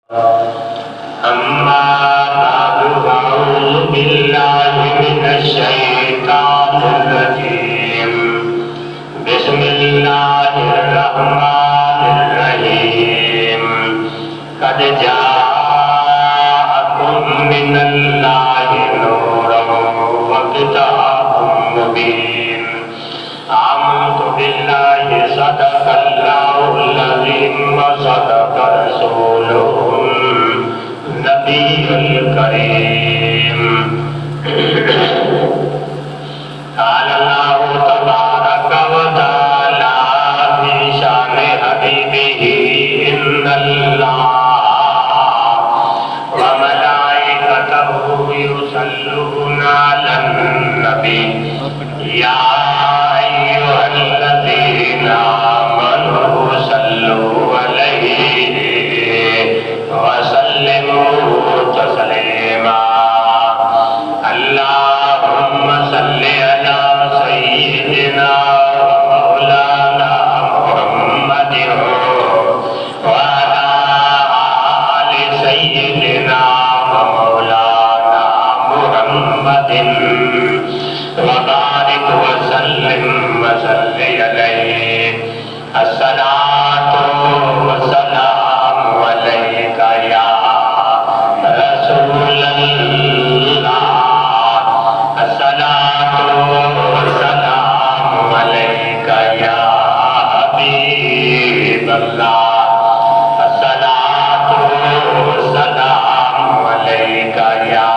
أما بعد فأعوذ بالله من الشيطان الرجيم بسم الله الرحمن الرحيم قد جاءكم من الله نور وكتاب مبين آمنت بالله صدق الله العظيم وصدق رسوله النبي الكريم قال الله تبارك وتعالى في شان حبيبه إن الله وملائكته يصلون على النبي يا أيها الذين آمنوا صلوا عليه وسلموا تسليما اللهم صل على سيدنا ومولانا محمد وعلى آل سيدنا ومولانا محمد وبارك وسلم وصل عليه الصلاة والسلام عليك يا رسول الله الصلاة والسلام عليك يا حبيب الله الصلاة والسلام عليك يا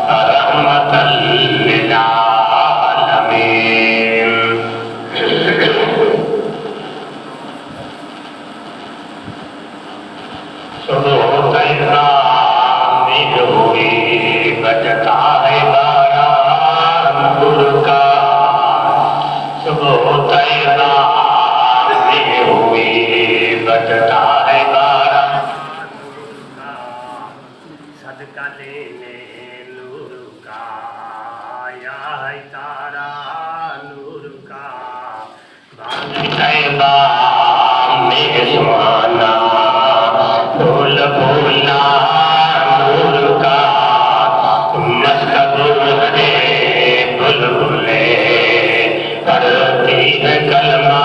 رحمة للعالمين صبح تیرا میں ہوئی بجتا ہے باران نور کا صبح تیرا میں ہوئی بجتا ہے باران صدقہ لینے نور کا آیا ہے تارا نور کا بانی طیبہ میں سہانا پھول پھولا نور کا مسکب ہے بلبلے پڑھتی ہے کلمہ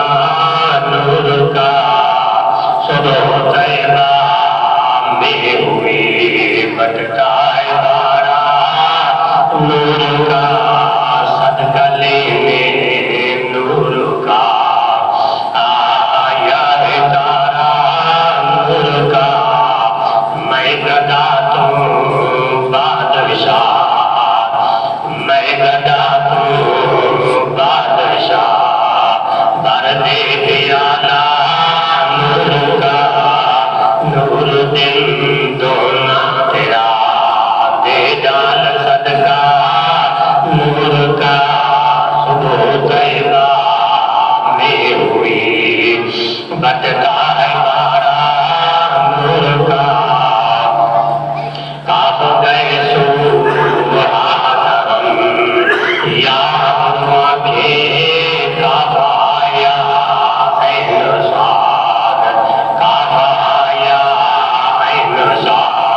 نور کا صبح طیبہ میں ہوئی بٹتا ہے باران نور کا صدقہ لینے نور کا آیا ہے تارا نور کا میں گدا توں بادشاہ میں گدا توں بادشاہ بر دے پیالہ نور کا نور دن دونا تیرا دے ڈال صدقہ نور کا صبح طیبہ میں ہوئی بٹتا ہے باران نور کا کعب گئے سوحاترم یا ہوا کے کعب آیا عین سعادت کعب آیا عین سعادت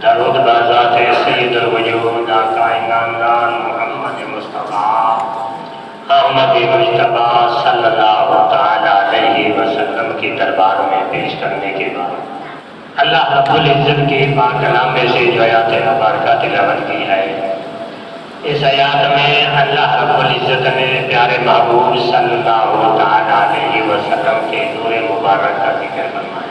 درود بازات سید الوجود آقا نامدار محمد مصطفیٰ احمد مجتبیٰ صلی اللہ تعالی علیہ وسلم کی دربار میں پیش کرنے کے بعد اللہ رب العزت کے پاک نامے سے جو آیات مبارکہ تلاوت کی ہے، اس آیات میں اللہ رب العزت نے پیارے محبوب صلی اللہ تعالی علیہ وسلم کے نور مبارک کا ذکر فرمایا۔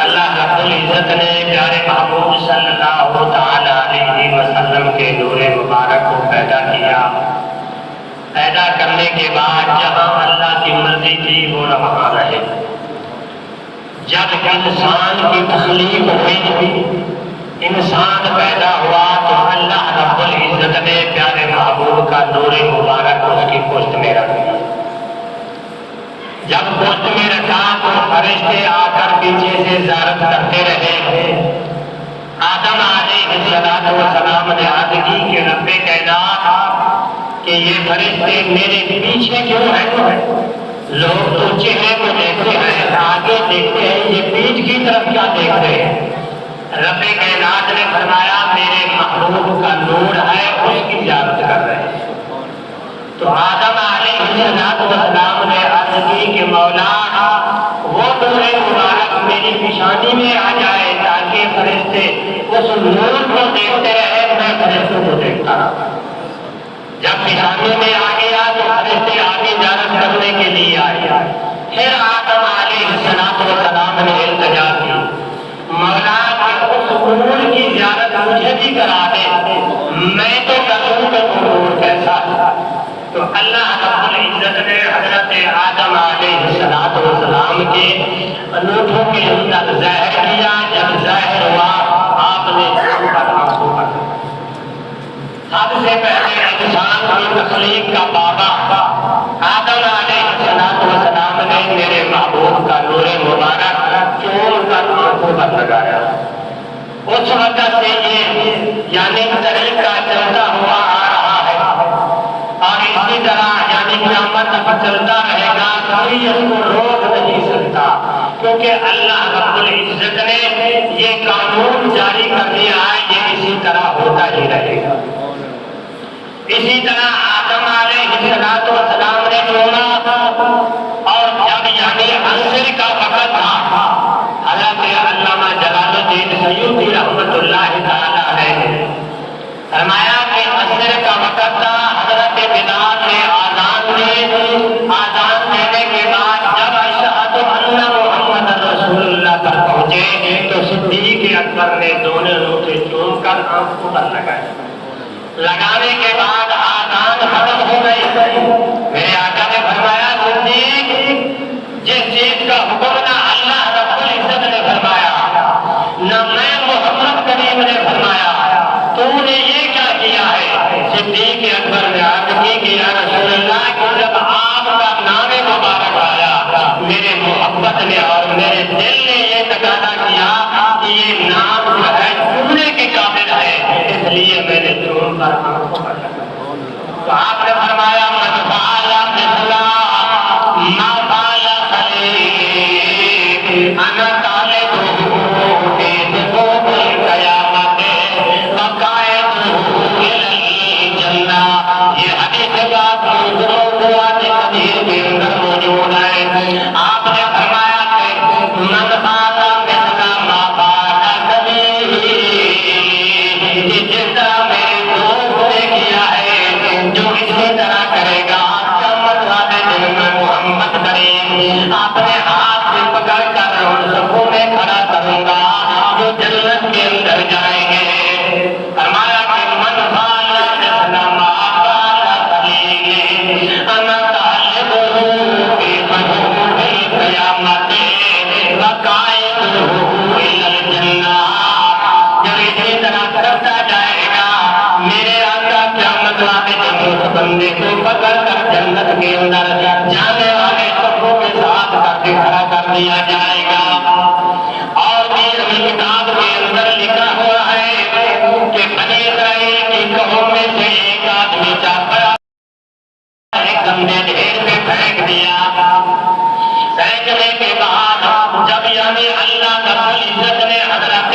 اللہ رب العزت نے پیارے محبوب صلی اللہ تعالی علیہ وسلم کے نور مبارک کو پیدا کیا۔ پیدا کرنے کے بعد جہاں اللہ کی مرضی تھی وہ وہاں رہے۔ جب انسان کی تخلیق ہوئی، انسان پیدا ہوا تو اللہ رب العزت نے پیارے محبوب کا نور مبارک اس کی پشت میں رکھ دیا۔ جب پشت میں رکھا تو فرشتے آ کر پیچھے سے زیارت کرتے رہے۔ آدم علیہ السلام نے عرض کی کہ رب کائنات کہ یہ فرشتے میرے پیچھے کیوں ہیں؟ لوگ تو چہرے کو دیکھتے ہیں، آگے دیکھتے ہیں، یہ پیٹھ کی طرف کیا دیکھتے ہیں؟ رب کائنات نے فرمایا میرے محبوب کا نور ہے، اس کی زیارت کر رہے ہیں۔ تو آدم علیہ السلام نے عرض کی کہ مولا وہ نور مبارک میری پیشانی میں آ جائے تاکہ فرشتے اس نور کو دیکھتے رہے، میں فرشتوں کو دیکھتا رہا۔ جب پیشانی میں آ گیا تو فرشتے آگے زیارت کرنے کے لیے آئے۔ پھر آدم علیہ السلام نے التجا کی، مولا کہ اس نور کی زیارت مجھے بھی کرا دے، میں تو کروں کہ وہ نور کیسا ہے۔ تو اللہ رب العزت نے حضرت آدم علیہ السلام کے انوٹھوں کے اندر ظاہر کیا۔ جب ظاہر ہوا آپ نے سب سے پہلے انسان کی تخلیق کا بابا آدم علیہ السلام نے میرے محبوب کا نور مبارک چوم کر آنکھوں پر لگایا۔ اس وقت سے یہ یعنی طریقہ چلتا ہوا آ رہا ہے اور اسی طرح یعنی قیامت تک چلتا رہے گا، کوئی اس کو روک نہیں سکتا، کیونکہ اللہ رب العزت نے یہ قانون جاری کر دیا ہے، یہ اسی طرح ہوتا ہی رہے گا۔ اسی طرح آدم علیہ السلام نے چوما اور جب یعنی عصر کا وقت تھا، حضرت علامہ جلال الدین سیوطی رحمۃ اللہ تعالی علیہ فرمایا کہ عصر کا وقت تھا، حضرت بلال نے آذان دینے کے بعد جب اشہد ان محمد رسول اللہ پر پہنچے تو صدیق اکبر نے دونوں انگوٹھے چوم کر آنکھوں پر لگائے۔ لگانے کے بعد آذان ختم ہو گئی۔ میرے آقا نے فرمایا صدیق جس چیز کا حکم نہ اللہ رب العزت نے فرمایا نہ میں محمد کریم نے فرمایا، تو نے یہ کیا کیا ہے؟ صدیق اکبر نے عرض کی کہ یا رسول اللہ کہ جب آپ کا نام مبارک آیا میرے محبت نے اور میرے دل نے یہ تقاضا کیا کہ یہ نام جو ہے چھونے کے قابل ہے، اس لیے میں نے چوم پر آنکھوں پر لگا۔ تو آپ نے فرمایا من فعل مثلا ما فعل خلیل انا طالبہ فی ثبوت القیامت وقائدہ الی الجنہ۔ یہ حدیث بات موضوعات حدیث کے اندر موجود ہے۔ آپ نے فرمایا کہ من فعل مثلا ما فعل خلیل، جس طرح میرے دوست نے کیا ہے جو اسی طرح کرے گا قیامت والے دن میں محمد کریم اپنے ہاتھ سے پکڑ کر ان سبوں میں کھڑا کروں گا جو جنت کے اندر جائیں گے۔ فرمایا کہ من فعل مثل ما فعل خلیل انا طالبہ فی ثبوت القیامت وقائدہ الی الجنہ۔ جب اسی طرح کرتا جائے گا میرے آقا قیامت والے دن اس بندے کو پکڑ کر جنت کے اندر جانے والے سبوں کے ساتھ کھڑا کر دیا جائے گا۔ اور بھی کتاب کے اندر لکھا ہوا ہے کہ بنی اسرائیل کی قوم میں سے ایک آدمی چاہتا ایک گندے ڈھیر میں پھینک دیا۔ پھینکنے کے بعد جب یعنی اللہ رب العزت نے حضرت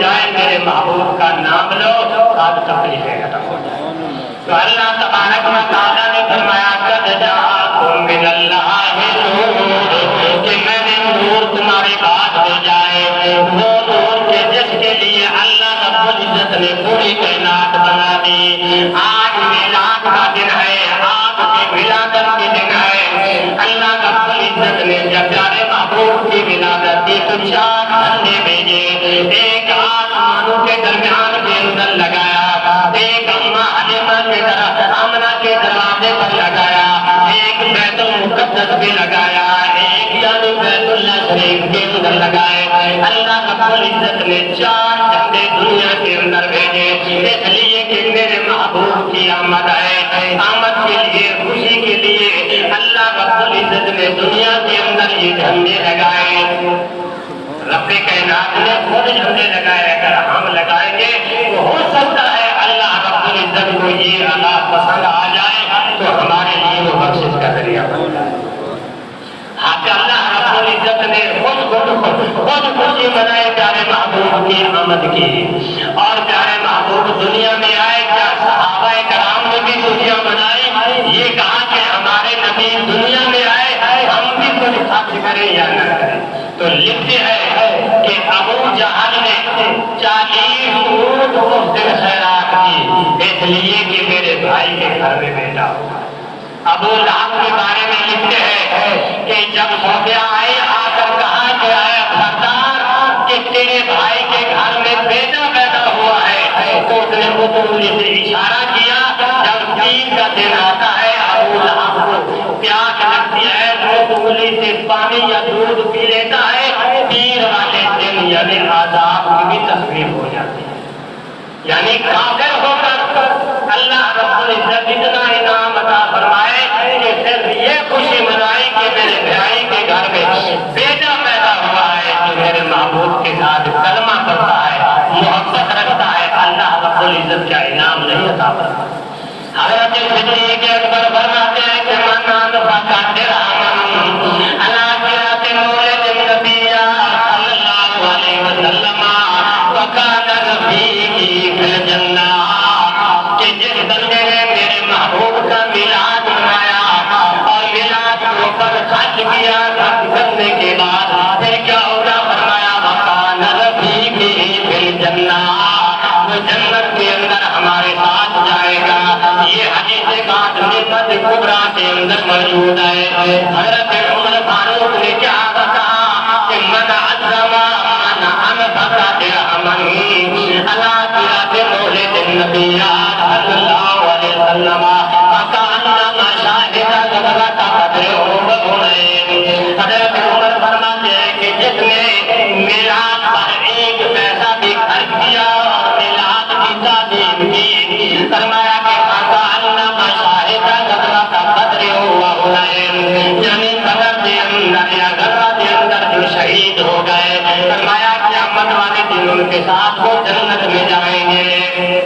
جائے میرے محبوب کا نام لو سب تکلیفیں ختم ہو جائیں۔ تو اللہ تبارک و تعالیٰ نے فرمایا قد جاءکم من اللہ نور، کہ میں نے نور تمہارے پاس بھیجا ہے، وہ نور کے جس کے لیے اللہ رب العزت نے پوری کائنات بنا دی۔ آج میلاد کا دن ہے، آپ کی ولادت کے دن ہے۔ اللہ رب العزت نے جب پیارے محبوب کی ولادت کی تو 4 جھنڈے بھیجے، ایک آسمانوں کے درمیان کے اندر لگایا، ایک اماں حلیمہ کے طرف آمنہ کے دروازے پر لگایا، ایک بیت المقدس بھی لگایا، ایک یعنی بیت اللہ شریف کے اندر لگائے۔ اللہ رب العزت نے 4 جھنڈے دنیا کے اندر بھیجے، اس لیے کہ میرے محبوب کی آمد ہے، آمد کے لیے خوشی کے لیے اللہ رب العزت نے دنیا کے اندر یہ جھنڈے لگائے۔ رب کائنات نے خود جھنڈے لگائے، اگر ہم لگائیں گے تو ہو سکتا ہے اللہ رب العزت کو یہ اللہ پسند آ جائے تو ہمارے لیے وہ بخشش کا ذریعہ بن جائے۔ اللہ رب العزت نے خود خوشی منائے پیارے محبوب کی آمد کی، اور پیارے محبوب دنیا میں آئے، کیا صحابہ کرام نے بھی خوشیاں منائی؟ یہ کہا کہ ہمارے نبی دنیا میں آئے، ہم بھی کچھ خرچ کریں یا نہ کریں؟ تو لکھتے ہیں کہ ابو جہل نے 40 اونٹ اس دن خیرات کی، اس لیے کہ میرے بھائی کے گھر میں بیٹا ہوگا۔ ابو لہب کے بارے میں لکھتے ہیں کہ جب صوفیہ آئے، آ کر کہا کہ اے سردار کہ تیرے بھائی کے گھر میں بیٹا پیدا ہوا ہے، تو اس نے اس انگلی سے اشارہ کیا۔ جب عید کا دن آتا ہے، ابو لہب کو پیاس لگتی ہے، اس انگلی سے پانی یا دودھ پی لیتا ہے، پیر والے دن یعنی عذاب کی بھی تصویر ہو جاتی ہے۔ یعنی کافر ہو کر اللہ رب العزت اتنا انعام عطا فرمائے کہ صرف یہ خوشی منائی کہ میرے بھائی کے گھر میں بیٹا پیدا ہوا ہے جو میرے محبوب کے ساتھ کلمہ پڑھتا ہے، محبت رکھتا ہے، اللہ رب العزت کا انعام نہیں عطا فرماتا۔ حضرت صدیق اکبر فرماتے ہیں کہ من انفق درہما علی قرۃ مولد النبی صلی اللہ علیہ وسلم وکان رفیقی فی الجنہ، کہ جس بندے نے میرے محبوب کا میلاد منایا اور میلاد کے اوپر خرچ کیا، خرچ کرنے کے بعد پھر کیا ہوگا؟ فرمایا وکان رفیقی فی الجنہ، وہ جنت کے اندر ہمارے ساتھ جائے گا۔ یہ حدیث بات نعمت کبریٰ کے اندر موجود ہے۔ حضرت عمر فاروق نے کیا کہا کہ من عظم من انفق درہما علی قرۃ مولد النبی صلی اللہ علیہ وسلم فکأنما شہد غزوۃ بدر وحنین۔ حضرت عمر فرماتے ہیں کہ جس نے میلاد پر ایک پیسہ بھی خرچ کیا اور میلاد کی تعظیم کی، فرمایا کہ فکأنما شہد غزوۃ بدر وحنین، یعنی بدر کے اندر یا غزوہ کے اندر جو شہید ہو گئے، فرمایا قیامت والے دن ان کے ساتھ وہ جنت میں جائیں گے۔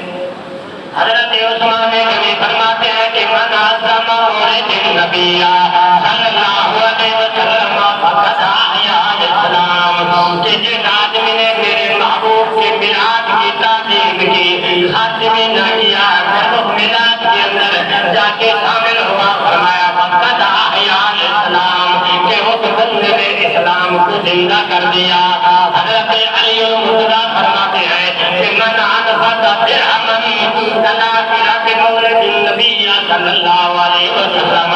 حضرت عثمان غنی فرماتے ہیں کہ من عظم مولد النبی صلی اللہ علیہ وسلم فقد احیا الاسلام، کہ جس آدمی نے میرے محبوب کے میلاد کی تعظیم کی، خرچ بھی نہ کیا، صرف میلاد کے اندر جا کے شامل ہوا، فرمایا فقد احیا الاسلام، کہ اس بندے نے اسلام کو زندہ کر دیا۔ حضرت علی المرتضیٰ فرماتے ہیں کہ من انفق درہما علی قرۃ مولد النبی صلی اللہ علیہ وسلم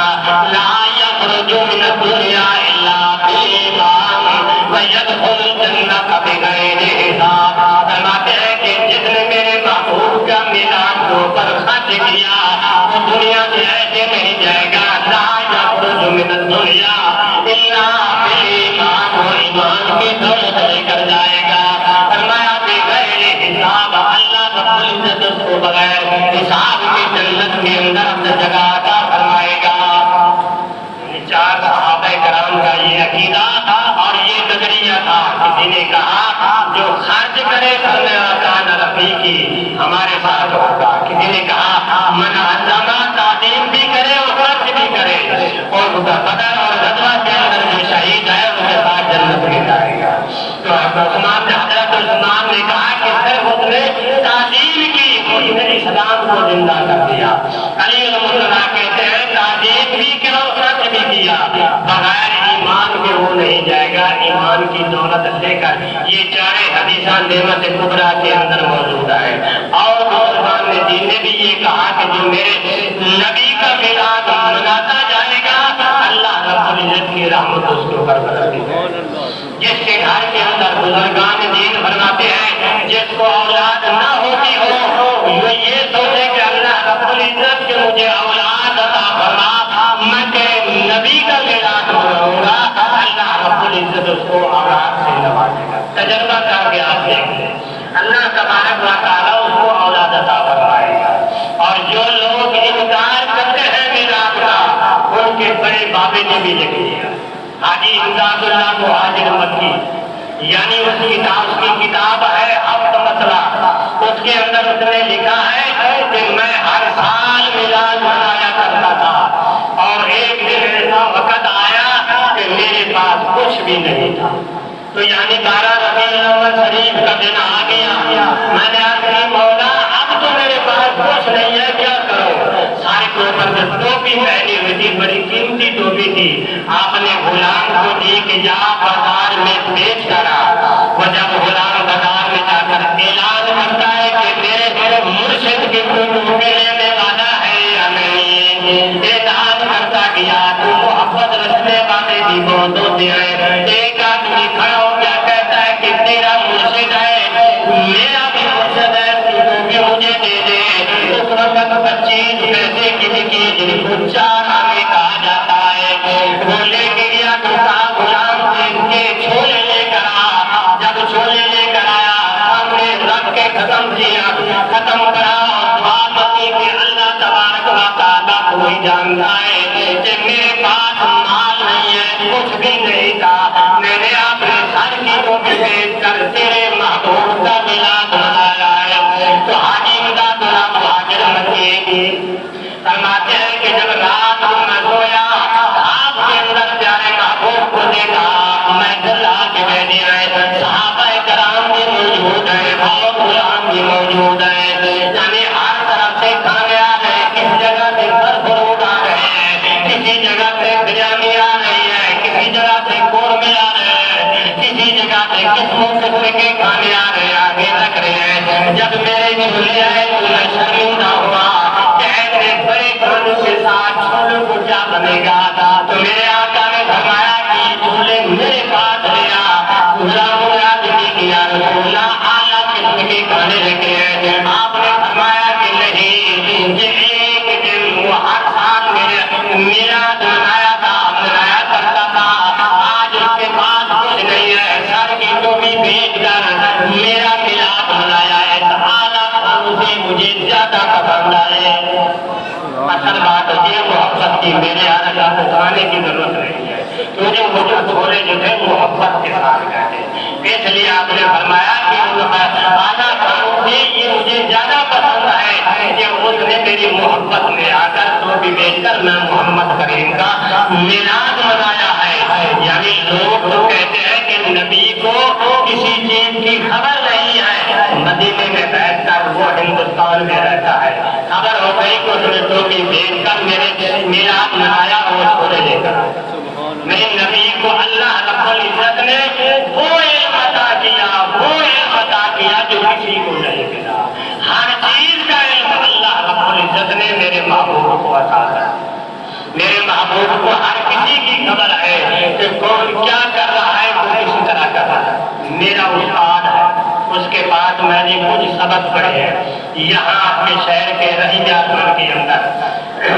لا یخرج من الدنیا الا بایمان ویدخل الجنۃ بغیر حساب۔ فرماتے ہیں کہ جس نے میرے محبوب کا میلاد کے اوپر خرچ کیا وہ دنیا سے ایسے نہیں جائے گا، لا یخرج من الدنیا الا بایمان، وہ ایمان کی دولت لے کر جائے گا۔ فرمایا بغیر حساب، اللہ رب العزت اس کو بغیر حساب کی جنت کے اندر اپنے جگہ عطا فرمائے گا۔ 4 صحابہ کرام کا یہ عقیدہ اور یہ نظریہ تھا۔ کسی نے کہا جو خرچ کرے کان رفیقی، ہمارے ساتھ ہوگا۔ کسی نے کہا من عظم، تعظیم بھی کرے اور خرچ بھی کرے، اور بدر اور غزوہ کے اندر جو شہید ہے ان کے ساتھ جنت میں جائے گا۔ تو عثمان نے عثمان نے کہا کہ صرف اس نے تعظیم کی، اس نے اسلام کو زندہ کر دیا۔ علی المرتضیٰ کہتے ہیں تعظیم بھی کرو سچ بھی کیا، بغیر ایمان کے وہ نہیں جائے گا، ایمان کی دولت لے کر۔ یہ چارے حدیثاں نعمت کبریٰ کے اندر موجود ہے۔ اور مسلمان نے دین نے بھی یہ کہا کہ جو میرے نبی کا میلاد مناتا جائے گا اللہ رب العزت کی رحمت اس کے اوپر برستی ہے۔ جس کے گھر کے اندر بزرگان دین فرماتے ہیں جس کو اولاد نہ ہوتی ہو وہ یہ سوچے کہ اللہ رب العزت کے مجھے اولاد عطا فرما، میں تیرے نبی کا میلاد مناؤں گا، اللہ رب العزت اس کو اولاد سے نوازے گا۔ تجربہ کر کے آپ دیکھ لیں، اللہ تبارک و تعالیٰ اس کو اولاد عطا فرمائے گا۔ اور جو لوگ انکار کرتے ہیں میلاد کا ان کے بڑے بابے نے بھی لکھ دیا۔ حاجی امداد اللہ مہاجر مکی یعنی اس کی کتاب ہے ہفت مسئلہ، اس کے اندر اس نے لکھا ہے کہ میں ہر سال میلاد منایا کرتا تھا اور ایک دن ایسا وقت آیا کہ میرے پاس کچھ بھی نہیں تھا، تو یعنی 12 ربیع الاول شریف کا دن آ گیا، میں نے عرض کی مولا اب تو میرے پاس کچھ نہیں ہے، کیا کروں؟ سارے کے اوپر سے ٹوپی پہنی ہوئی تھی، بڑی قیمتی ٹوپی تھی، آپ نے غلام کو دی کہ جا بازار میں بیچ کر آ۔ وہ جب غلام بازار میں جا کر اعلان کرتا ہے کہ میرے مرشد کی کوئی ٹوپی لینے والا ہے یا نہیں، اعلان کرتا گیا تو محبت رکھنے والے بھی بہت ہوتے ہیں۔ ایک آدمی کھڑا ہو گیا کہتا ہے کہ تیرا مرشد ہے، میرا بھی مرشد ہے، تو بھی مجھے دے دے۔ اس وقت 25 پیسے کی جن کو 4 آنے کہا جاتا ہے، وہ لے کے گیا تو کہا غلام کے چھولے لے کر آ۔ جب چھولے لے کر آیا سامنے رکھ کے ختم کرا اور دعا مانگی کہ اللہ تبارک و تعالیٰ کوئی جانتا ہے کہ میرے پاس مال نہیں ہے، کچھ بھی نہیں تھا، میں نے اپنے سر کی ٹوپی بیچ کر تیرے محبوب کا میلاد منایا ہے۔ تو حاجی امداد اللہ مہاجر مکی فرماتے ہیں کہ جب رات کو میں سویا آپ کے اندر پیارے محبوب کو دیکھا، میں دل آ کے بیٹھے ہیں، صحابہ کرام بھی موجود ہیں اور غلام بھی موجود ہیں، یعنی ہر طرف سے کھانے آ رہے ہیں، کسی جگہ سے فرفرود آ رہے ہیں، کسی جگہ سے بریانی آ رہی ہے، کسی جگہ سے قورمے آ رہے ہیں، کسی جگہ سے قسموں قسم کے کھانے آ رہے ہیں، آگے رکھ رہے ہیں۔ جب میرے جھولے آئے تو میں شرمندہ ہوا کہ ایسے بڑے کھانوں کے ساتھ چھولوں کو کیا بنے گا، تو میرے آقا نے فرمایا کہ جھولے میرے پاس لیا۔ غلاموں نے آدمی کیا رسول اللہ اعلیٰ قسم کے کھانے رکھے ہیں، آپ نے فرمایا کہ نہیں، یہ ایک دن وہ ہر سال میرے میلاد منایا کرتا تھا، آج اس کے پاس کچھ نہیں ہے، سر کی ٹوپی بیچ کر میرا میلاد منایا ہے، اعلیٰ اسے مجھے زیادہ پسند آئے۔ اصل بات یہ محبت کی میرے آقا کو کھانے کی ضرورت نہیں ہے، کیونکہ مجھے چھولے جو تھے محبت کے ساتھ کہتے ہیں، اس لیے آپ نے فرمایا کہ اعلیٰ کھانوں سے یہ مجھے زیادہ پسند ہے کہ اس نے میری محبت میں آ کر ٹوپی بیچ کر میں محمد کریم کا میلاد منایا ہے۔ یعنی لوگ تو کہتے ہیں کہ نبی کو کسی چیز کی خبر نہیں ہے، مدینے میں بیٹھ کر وہ ہندوستان میں رہتا ہے، خبر ہو گئی کہ اس نے ٹوپی بیچ کر میرے میلاد منایا اور چھوڑے لے کر میرے نبی کو اللہ رب العزت نے وہ علم عطا کیا جو کسی کو نہیں ملا۔ ہر چیز کا علم اللہ رب العزت نے میرے محبوب کو عطا کیا۔ میرے محبوب کو ہر کسی کی خبر ہے کہ کون کیا کر رہا ہے، وہ کسی طرح کر رہا ہے۔ میرا استاد ہے، اس کے بعد میں نے کچھ سبق پڑھے ہیں یہاں آپ کے شہر کے رحیم آسمان کے اندر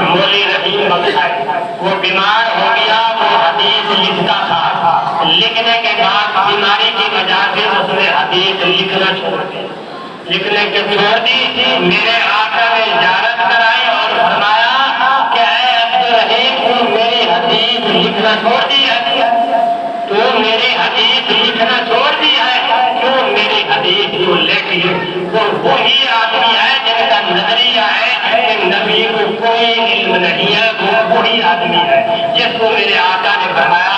مولی رحیم بخش ہے، وہ بیمار ہو گیا، وہ حدیث لکھتا تھا، لکھنے کے بعد بیماری کی وجہ سے اس نے حدیث لکھنا چھوڑ دی، میرے آقا نے زیارت کرائی اور فرمایا کہ اے عبدالرحیم تو میری حدیث لکھنا چھوڑ دی ہے، تو میری حدیث لکھنا چھوڑ دی ہے، کیوں میری حدیث جو لکھی وہ وہی آدمی ہے جن کا نظریہ ہے کہ نبی کو کوئی علم نہیں ہے، وہ وہی آدمی ہے جس کو میرے آقا نے فرمایا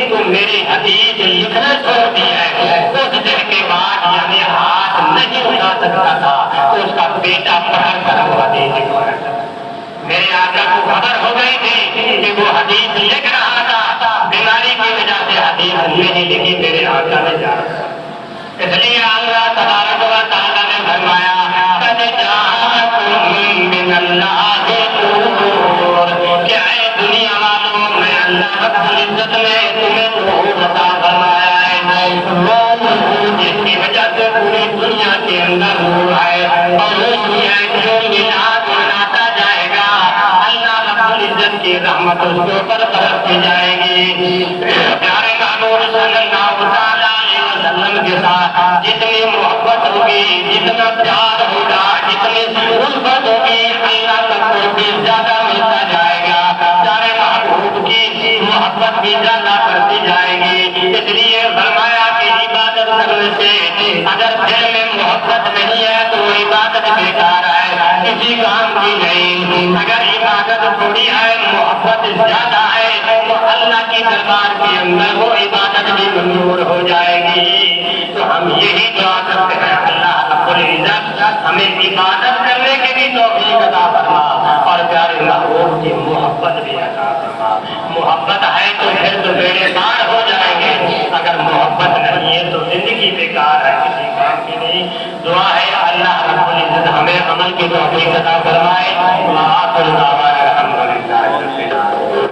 تو میری حدیث لکھنا چھوڑ دی ہے۔ کچھ دن کے بعد یعنی ہاتھ نہیں اٹھا سکتا تھا تو اس کا بیٹا پڑھا کر وہ حدیث پڑھا تھا۔ میرے آقا کو خبر ہو گئی تھی کہ وہ حدیث لکھ رہا تھا، بیماری کی وجہ سے حدیث نہیں لکھی، میرے آقا نے جانا۔ اس لیے اللہ تبارک و تعالیٰ نے فرمایا قد جاءکم من اللہ نور، کہ اے دنیا والوں میں اللہ رب العزت نے تمہیں نور عطا فرمایا ہے، جس کی وجہ سے پوری دنیا کے اندر نور ہے، اور روشنی ہے جو مینار مناتا جائے گا اللہ رب العزت کی رحمت اس کے اوپر برستی جائے گی۔ پیارے محبوب صلی اللہ تعالیٰ وسلم کے ساتھ جتنی محبت ہوگی، جتنا پیار ہوگا، جتنی الفت ہوگی، اللہ کا قرب زیادہ ملتا جائے گا، پیارے محبوب کی محبت بھی زیادہ بڑھتی جائے گی۔ اس لیے فرمایا کہ عبادت کرنے سے اگر دل میں محبت نہیں ہے تو وہ عبادت بیکار ہے، کسی کام کی نہیں۔ اگر عبادت تھوڑی ہے، محبت زیادہ ہے تو اللہ کی دربار کے اندر وہ عبادت بھی منظور ہو جائے گی۔ تو ہم یہی دعا کرتے ہیں اللہ رب العزت ہمیں عبادت کرنے کی بھی توفیق عطا فرما اور پیارے محبوب کی محبت بھی عطا فرما۔ محبت ہے تو پھر تو بیڑے پار ہو جائیں گے، اگر محبت نہیں ہے تو زندگی بیکار ہے، کسی کام کی نہیں۔ دعا ہے اللہ رب العزت ہمیں عمل کی توفیق عطا فرمائے۔